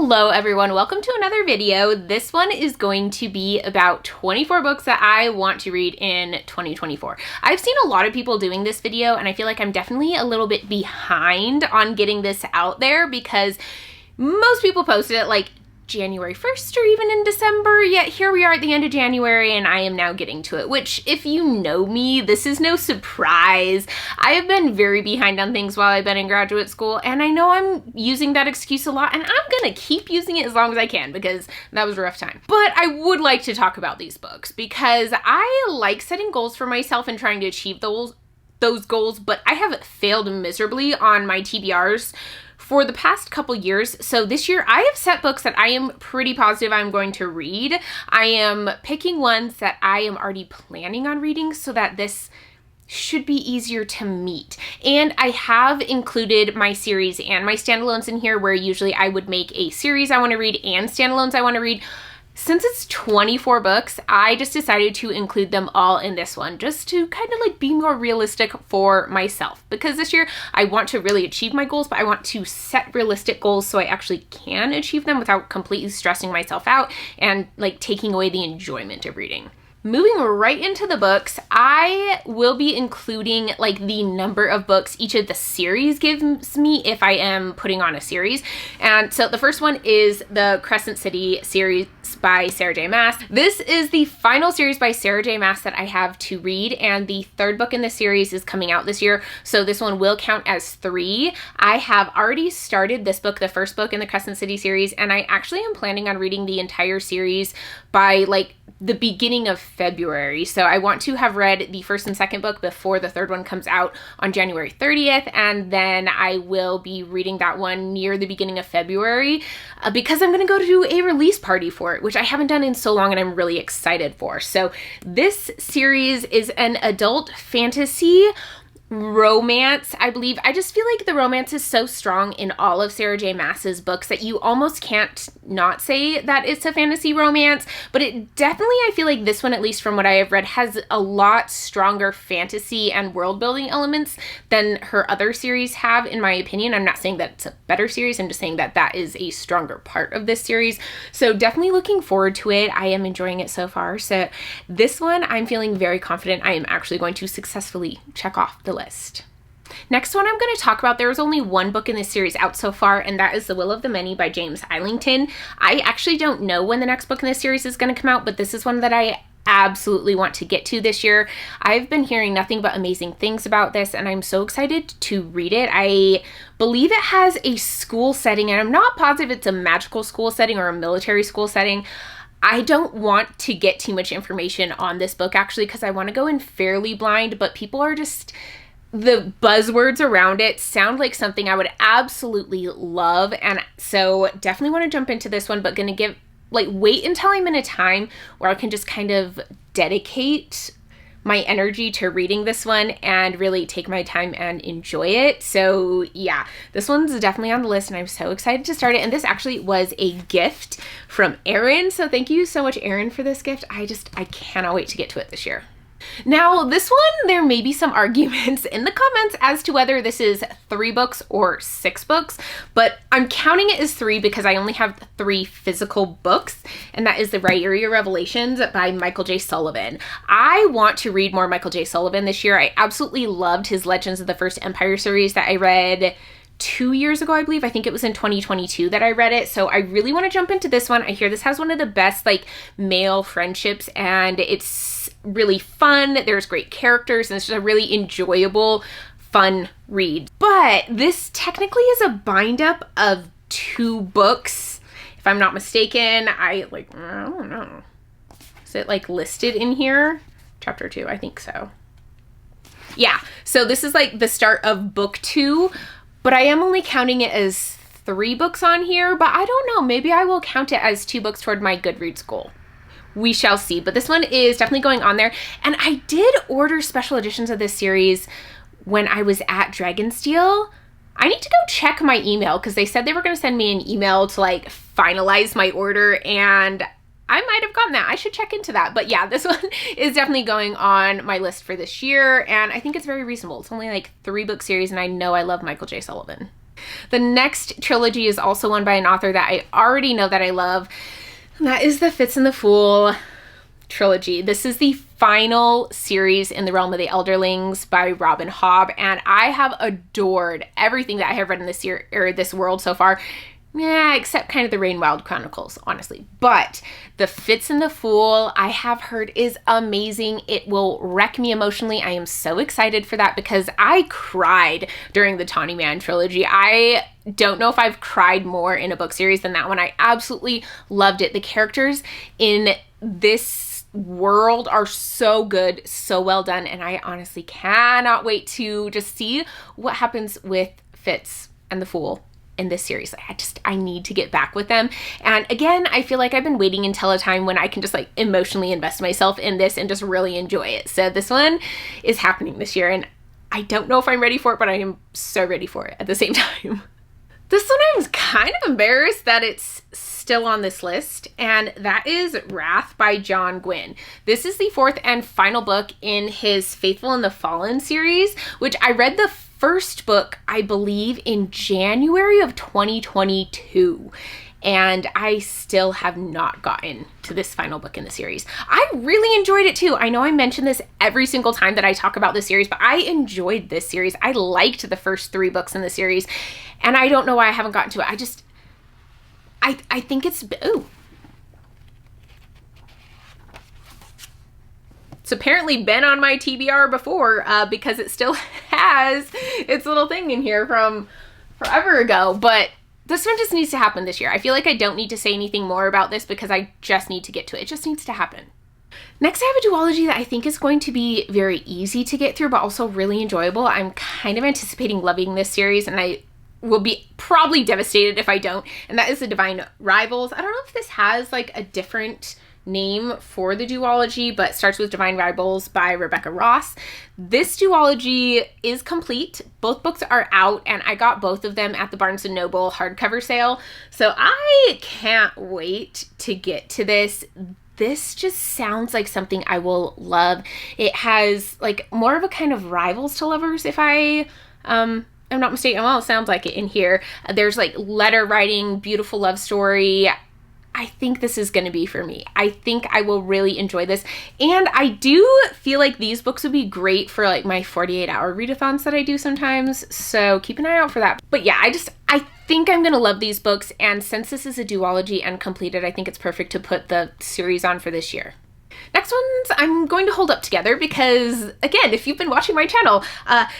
Hello everyone, welcome to another video. This one is going to be about 24 books that I want to read in 2024. I've seen a lot of people doing this video and I feel like I'm definitely a little bit behind on getting this out there because most people posted it like January 1st or even in December, yet here we are at the end of January and I am now getting to it, which if you know me, this is no surprise. I have been very behind on things while I've been in graduate school and I know I'm using that excuse a lot and I'm gonna keep using it as long as I can because that was a rough time. But I would like to talk about these books because I like setting goals for myself and trying to achieve those goals, but I have failed miserably on my TBRs for the past couple years. So this year I have set books that I am pretty positive I'm going to read. I am picking ones that I am already planning on reading so that this should be easier to meet. And I have included my series and my standalones in here where usually I would make a series I want to read and standalones I want to read. Since it's 24 books, I just decided to include them all in this one just to kind of like be more realistic for myself because this year I want to really achieve my goals, but I want to set realistic goals so I actually can achieve them without completely stressing myself out and like taking away the enjoyment of reading. Moving right into the books, I will be including like the number of books each of the series gives me if I am putting on a series. And so the first one is the Crescent City series by Sarah J. Maas. This is the final series by Sarah J. Maas that I have to read, and the third book in the series is coming out this year, so this one will count as 3. I have already started this book, the first book in the Crescent City series, and I actually am planning on reading the entire series by like the beginning of February. So I want to have read the first and second book before the third one comes out on January 30th, and then I will be reading that one near the beginning of February because I'm going to go to a release party for it, which I haven't done in so long and I'm really excited for. So this series is an adult fantasy romance, I believe. I just feel like the romance is so strong in all of Sarah J. Maas's books that you almost can't not say that it's a fantasy romance, but it definitely, I feel like this one, at least from what I have read, has a lot stronger fantasy and world building elements than her other series have, in my opinion. I'm not saying that it's a better series, I'm just saying that that is a stronger part of this series. So definitely looking forward to it. I am enjoying it so far. So this one, I'm feeling very confident I am actually going to successfully check off the list. Next one I'm going to talk about, there was only one book in this series out so far, and that is The Will of the Many by James Islington. I actually don't know when the next book in this series is going to come out, but this is one that I absolutely want to get to this year. I've been hearing nothing but amazing things about this, and I'm so excited to read it. I believe it has a school setting, and I'm not positive it's a magical school setting or a military school setting. I don't want to get too much information on this book actually because I want to go in fairly blind, but people are just, the buzzwords around it sound like something I would absolutely love, and so definitely want to jump into this one, but gonna wait until I'm in a time where I can just kind of dedicate my energy to reading this one and really take my time and enjoy it. So yeah, this one's definitely on the list and I'm so excited to start it. And this actually was a gift from Erin. So thank you so much, Erin, for this gift. I cannot wait to get to it this year. Now, this one, there may be some arguments in the comments as to whether this is 3 books or 6 books, but I'm counting it as 3 because I only have 3 physical books, and that is the Riyria Revelations by Michael J. Sullivan. I want to read more Michael J. Sullivan this year. I absolutely loved his Legends of the First Empire series that I read 2 years ago, I believe. I think it was in 2022 that I read it. So I really want to jump into this one. I hear this has one of the best like male friendships and it's really fun. There's great characters and it's just a really enjoyable, fun read. But this technically is a bind up of 2 books. If I'm not mistaken, I don't know. Is it like listed in here? Chapter 2, I think so. Yeah, so this is like the start of book 2. But I am only counting it as 3 books on here, but I don't know. Maybe I will count it as 2 books toward my Goodreads goal. We shall see. But this one is definitely going on there. And I did order special editions of this series when I was at Dragonsteel. I need to go check my email because they said they were going to send me an email to like finalize my order, and I might have gotten that. I should check into that. But yeah, this one is definitely going on my list for this year, and I think it's very reasonable. It's only like 3 book series, and I know I love Michael J. Sullivan. The next trilogy is also one by an author that I already know that I love, and that is the Fitz and the Fool trilogy. This is the final series in the realm of the elderlings by Robin Hobb, and I have adored everything that I have read in this world so far. Yeah, except kind of the Rainwild Chronicles, honestly. But the Fitz and the Fool, I have heard, is amazing. It will wreck me emotionally. I am so excited for that because I cried during the Tawny Man trilogy. I don't know if I've cried more in a book series than that one. I absolutely loved it. The characters in this world are so good, so well done, and I honestly cannot wait to just see what happens with Fitz and the Fool in this series. I need to get back with them. And again, I feel like I've been waiting until a time when I can just like emotionally invest myself in this and just really enjoy it. So this one is happening this year, and I don't know if I'm ready for it, but I am so ready for it at the same time. This one I'm kind of embarrassed that it's still on this list, and that is Wrath by John Gwynne. This is the fourth and final book in his Faithful and the Fallen series, which I read the first book, I believe, in January of 2022. And I still have not gotten to this final book in the series. I really enjoyed it too. I know I mention this every single time that I talk about this series, but I enjoyed this series. I liked the first 3 books in the series, and I don't know why I haven't gotten to it. I think it's, it's apparently been on my TBR before because it still has its little thing in here from forever ago, but this one just needs to happen this year. I feel like I don't need to say anything more about this because I just need to get to it. It just needs to happen. Next, I have a duology that I think is going to be very easy to get through, but also really enjoyable. I'm kind of anticipating loving this series, and I will be probably devastated if I don't, and that is The Divine Rivals. I don't know if this has like a different name for the duology, but starts with Divine Rivals by Rebecca Ross. This duology is complete. Both books are out, and I got both of them at the Barnes & Noble hardcover sale, so I can't wait to get to this. This just sounds like something I will love. It has like more of a kind of rivals to lovers, if I'm not mistaken. Well, it sounds like it in here. There's like letter writing, beautiful love story. I think this is going to be for me. I think I will really enjoy this. And I do feel like these books would be great for like my 48-hour readathons that I do sometimes. So keep an eye out for that. But yeah, I think I'm going to love these books. And since this is a duology and completed, I think it's perfect to put the series on for this year. Next ones I'm going to hold up together because, again, if you've been watching my channel,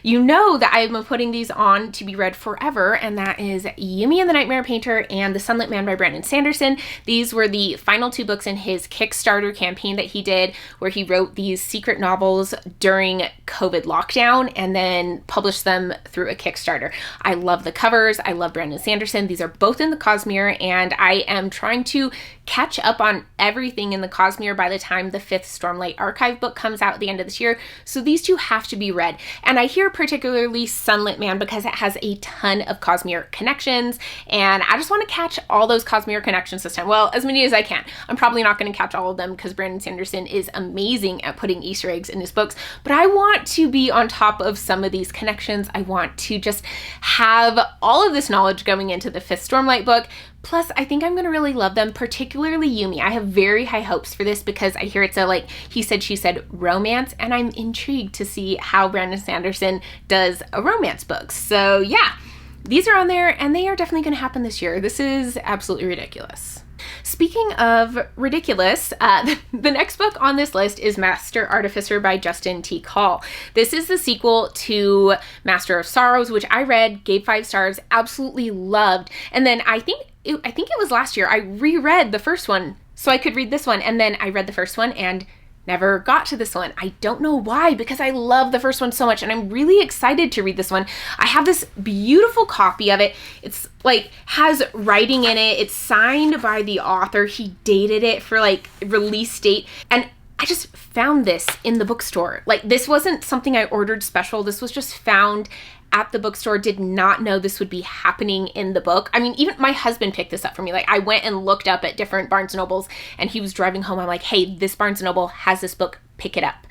you know that I've been putting these on to be read forever, and that is Yumi and the Nightmare Painter and The Sunlit Man by Brandon Sanderson. These were the final 2 books in his Kickstarter campaign that he did, where he wrote these secret novels during COVID lockdown and then published them through a Kickstarter. I love the covers. I love Brandon Sanderson. These are both in the Cosmere, and I am trying to catch up on everything in the Cosmere by the time the 5th Stormlight Archive book comes out at the end of this year. So these 2 have to be read. And I hear particularly Sunlit Man because it has a ton of Cosmere connections, and I just want to catch all those Cosmere connections this time. Well, as many as I can. I'm probably not going to catch all of them because Brandon Sanderson is amazing at putting Easter eggs in his books, but I want to be on top of some of these connections. I want to just have all of this knowledge going into the 5th Stormlight book. Plus, I think I'm going to really love them, particularly Yumi. I have very high hopes for this because I hear it's a, like, he said, she said romance, and I'm intrigued to see how Brandon Sanderson does a romance book. So yeah, these are on there, and they are definitely going to happen this year. This is absolutely ridiculous. Speaking of ridiculous, the next book on this list is Master Artificer by Justin T. Call. This is the sequel to Master of Sorrows, which I read, gave 5 stars, absolutely loved. And then I think it was last year, I reread the first one so I could read this one. And then I read the first one and never got to this one. I don't know why, because I love the first one so much and I'm really excited to read this one. I have this beautiful copy of it. It's like has writing in it. It's signed by the author. He dated it for like release date, and I just found this in the bookstore. Like, this wasn't something I ordered special. This was just found at the bookstore. Did not know this would be happening in the book. I mean, even my husband picked this up for me. Like, I went and looked up at different Barnes & Nobles and he was driving home. I'm like, hey, this Barnes & Noble has this book, pick it up.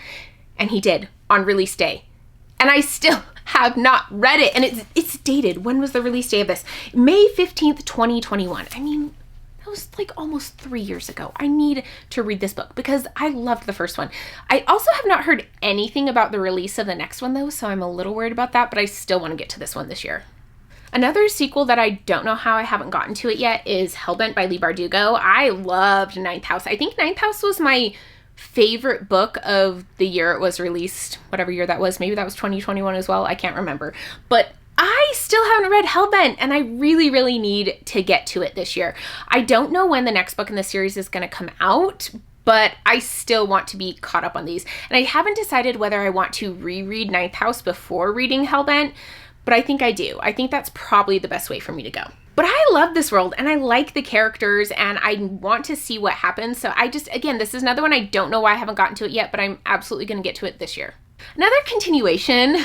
And he did on release day. And I still have not read it. And it's dated. When was the release day of this? May 15th, 2021. I mean, that was like almost 3 years ago. I need to read this book because I loved the first one. I also have not heard anything about the release of the next one though, so I'm a little worried about that, but I still want to get to this one this year. Another sequel that I don't know how I haven't gotten to it yet is Hellbent by Leigh Bardugo. I loved Ninth House. I think Ninth House was my favorite book of the year it was released, whatever year that was. Maybe that was 2021 as well. I can't remember. But I still haven't read Hellbent, and I really, really need to get to it this year. I don't know when the next book in the series is going to come out, but I still want to be caught up on these. And I haven't decided whether I want to reread Ninth House before reading Hellbent, but I think I do. I think that's probably the best way for me to go. But I love this world and I like the characters and I want to see what happens. So again, this is another one I don't know why I haven't gotten to it yet, but I'm absolutely going to get to it this year. Another continuation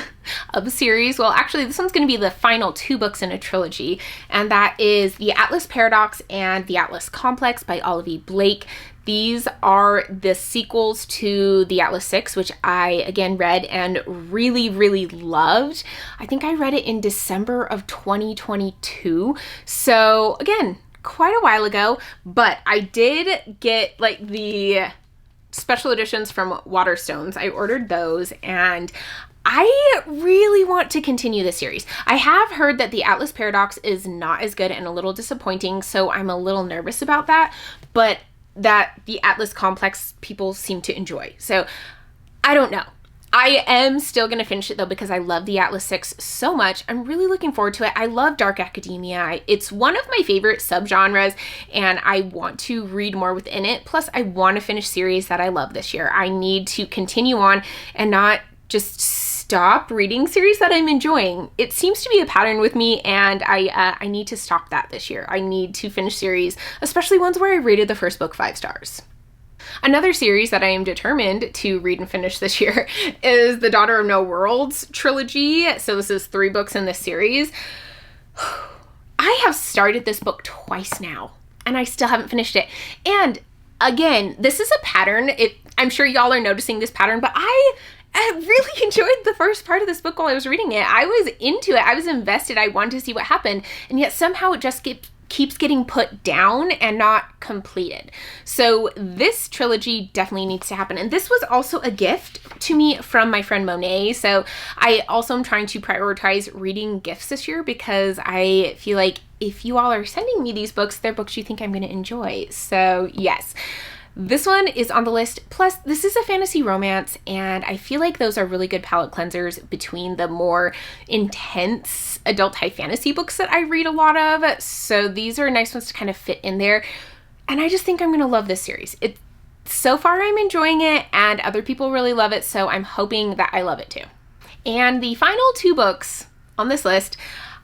of the series, well, actually, this one's going to be the final 2 books in a trilogy, and that is The Atlas Paradox and The Atlas Complex by Olivia Blake. These are the sequels to The Atlas 6, which I, again, read and really, really loved. I think I read it in December of 2022. So, again, quite a while ago, but I did get, like, the special editions from Waterstones. I ordered those and I really want to continue the series. I have heard that the Atlas Paradox is not as good and a little disappointing, so I'm a little nervous about that, but that the Atlas Complex people seem to enjoy. So I don't know. I am still going to finish it though because I love the Atlas 6 so much. I'm really looking forward to it. I love dark academia. It's one of my favorite subgenres and I want to read more within it. Plus I want to finish series that I love this year. I need to continue on and not just stop reading series that I'm enjoying. It seems to be a pattern with me and I need to stop that this year. I need to finish series, especially ones where I rated the first book 5 stars. Another series that I am determined to read and finish this year is the Daughter of No Worlds trilogy. So this is 3 books in this series. I have started this book twice now and I still haven't finished it. And again, this is a pattern. I'm sure y'all are noticing this pattern, but I really enjoyed the first part of this book while I was reading it. I was into it. I was invested. I wanted to see what happened. And yet somehow it just keeps getting put down and not completed. So this trilogy definitely needs to happen. And this was also a gift to me from my friend Monet. So I also am trying to prioritize reading gifts this year because I feel like if you all are sending me these books, they're books you think I'm going to enjoy. So yes. This one is on the list. Plus, this is a fantasy romance, and I feel like those are really good palate cleansers between the more intense adult high fantasy books that I read a lot of. So these are nice ones to kind of fit in there. And I just think I'm going to love this series. So far, I'm enjoying it, and other people really love it, so I'm hoping that I love it too. And the final 2 books on this list,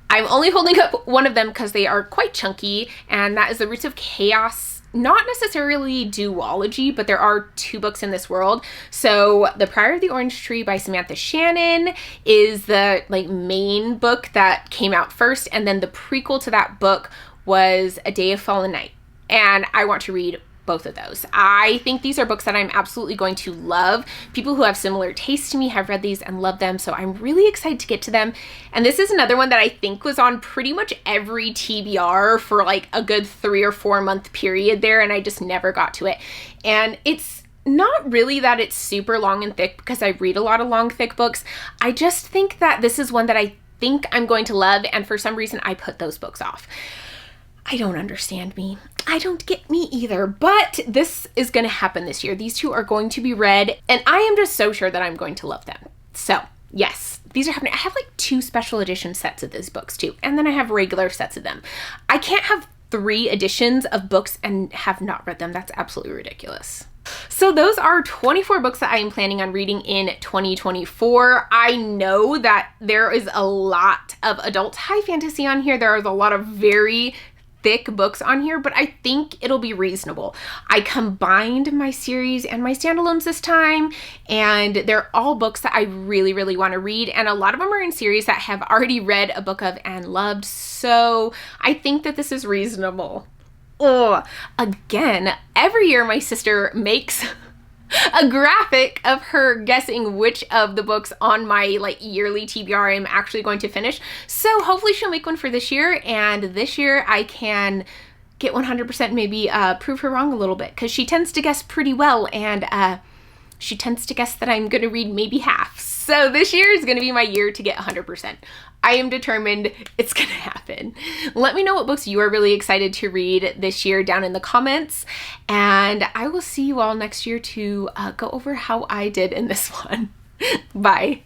I'm only holding up one of them because they are quite chunky, and that is The Roots of Chaos. Not necessarily duology, but there are 2 books in this world. So The Prior of the Orange Tree by Samantha Shannon is the main book that came out first, and then the prequel to that book was A Day of Fallen Night. And I want to read both of those. I think these are books that I'm absolutely going to love. People who have similar tastes to me have read these and love them, so I'm really excited to get to them. And this is another one that I think was on pretty much every TBR for like a good 3 or 4 month period there, and I just never got to it. And it's not really that it's super long and thick because I read a lot of long, thick books. I just think that this is one that I think I'm going to love, and for some reason I put those books off. I don't understand me. I don't get me either, but this is going to happen this year. These 2 are going to be read, and I am just so sure that I'm going to love them. So yes, these are happening. I have like 2 special edition sets of these books too, and then I have regular sets of them. I can't have 3 editions of books and have not read them. That's absolutely ridiculous. So those are 24 books that I am planning on reading in 2024. I know that there is a lot of adult high fantasy on here. There is a lot of very thick books on here, but I think it'll be reasonable. I combined my series and my standalones this time, and they're all books that I really, really want to read, and a lot of them are in series that I have already read a book of and loved, so I think that this is reasonable. Oh, again, every year my sister makes a graphic of her guessing which of the books on my like yearly TBR I'm actually going to finish. So hopefully she'll make one for this year, and this year I can get 100%, maybe prove her wrong a little bit, because she tends to guess pretty well, and she tends to guess that I'm gonna read maybe half. So this year is gonna be my year to get 100%. I am determined it's gonna happen. Let me know what books you are really excited to read this year down in the comments, and I will see you all next year to go over how I did in this one. Bye.